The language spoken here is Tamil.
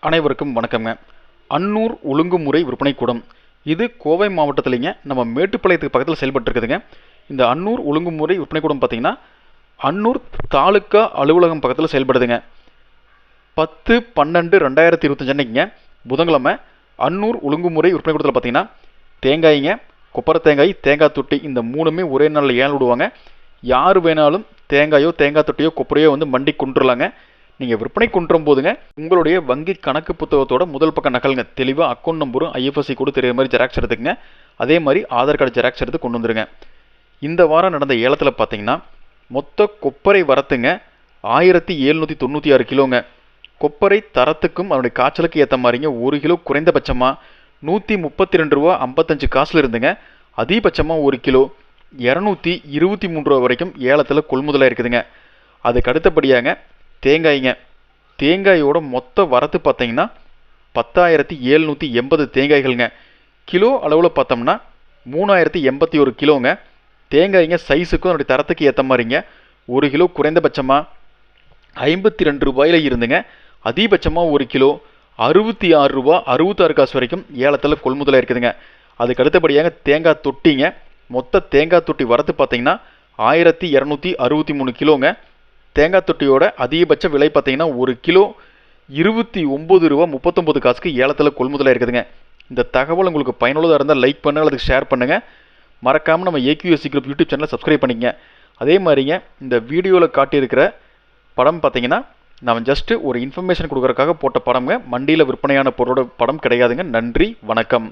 அனைவருக்கும் வணக்கங்க. அன்னூர் ஒழுங்குமுறை விற்பனை கூடம் இது கோவை மாவட்டத்திலேங்க நம்ம மேட்டுப்பாளையத்துக்கு பக்கத்தில் செயல்பட்டு இருக்குதுங்க. இந்த அன்னூர் ஒழுங்குமுறை விற்பனை கூடம் பார்த்தீங்கன்னா அன்னூர் தாலுக்கா அலுவலகம் பக்கத்தில் செயல்படுதுங்க. 10/12/2025 அன்னைக்குங்க புதன்கிழமை அன்னூர் ஒழுங்குமுறை விற்பனை கூடத்தில் பார்த்தீங்கன்னா தேங்காய்ங்க, கொப்பரை தேங்காய், தேங்காய் தொட்டி இந்த மூணுமே ஒரே நாளில் ஏன் விடுவாங்க. யார் வேணாலும் தேங்காயோ தேங்காய் தொட்டியோ கொப்பரையோ வந்து மண்டி கொண்டுலாங்க. நீங்கள் விற்பனை கொண்டுரும் போதுங்க உங்களுடைய வங்கி கணக்கு புத்தகத்தோட முதல் பக்க நகலுங்க தெளிவாக அக்கௌண்ட் நம்பரும் ஐஎஃப்எஸ்சி கூட தெரியுற மாதிரி ஜெராக்ஸ் எடுத்துக்கங்க. அதே மாதிரி ஆதார் கார்டு ஜெராக்ஸ் எடுத்து கொண்டு வந்துருங்க. இந்த வாரம் நடந்த ஏலத்தில் பார்த்தீங்கன்னா மொத்த கொப்பரை வரத்துங்க 1796 கிலோங்க. கொப்பரை தரத்துக்கும் அதனுடைய காய்ச்சலுக்கு ஏற்ற மாதிரிங்க 1 கிலோ குறைந்தபட்சமாக 132 ரூபா 55 காசில் இருந்துங்க. அதிகபட்சமாக 1 கிலோ 223 ரூபா வரைக்கும் ஏலத்தில் கொள்முதலாக இருக்குதுங்க. அதுக்கு அடுத்தபடியாங்க தேங்காய்ங்க. தேங்காயோட மொத்த வரத்து பார்த்தீங்கன்னா 10,780 தேங்காய்கள்ங்க. கிலோ அளவில் பார்த்தோம்னா 3081 கிலோங்க. தேங்காய்ங்க சைஸுக்கும் அதனுடைய தரத்துக்கு ஏற்ற மாதிரிங்க 1 கிலோ குறைந்தபட்சமாக 52 ரூபாயில் இருந்துங்க. அதிகபட்சமாக 1 கிலோ 66 ரூபா 66 காசு வரைக்கும் ஏலத்தில் கொள்முதலாக இருக்குதுங்க. அதுக்கு அடுத்தபடியாக தேங்காய் தொட்டிங்க. மொத்த தேங்காய் தொட்டி வரத்து பார்த்தீங்கன்னா 1263 கிலோங்க. தேங்காய் தொட்டியோட அதிகபட்ச விலை பார்த்தீங்கன்னா 1 கிலோ 29 ரூபா 39 காசுக்கு ஏலத்தில் கொள்முதலாக இருக்குதுங்க. இந்த தகவல் உங்களுக்கு பயனுள்ளதாக இருந்தால் லைக் பண்ணுங்கள், அதுக்கு ஷேர் பண்ணுங்கள். மறக்காமல் நம்ம ஏக்யூஎஸ்சி குரூப் யூடியூப் சேனலை சப்ஸ்கிரைப் பண்ணிக்கங்க. அதே மாதிரிங்க இந்த வீடியோவில் காட்டியிருக்கிற படம் பார்த்தீங்கன்னா நான் ஜஸ்ட்டு ஒரு இன்ஃபர்மேஷன் கொடுக்குறதுக்காக போட்ட படம்ங்க. மண்டியில் விற்பனையான பொருளோட படம் கிடையாதுங்க. நன்றி, வணக்கம்.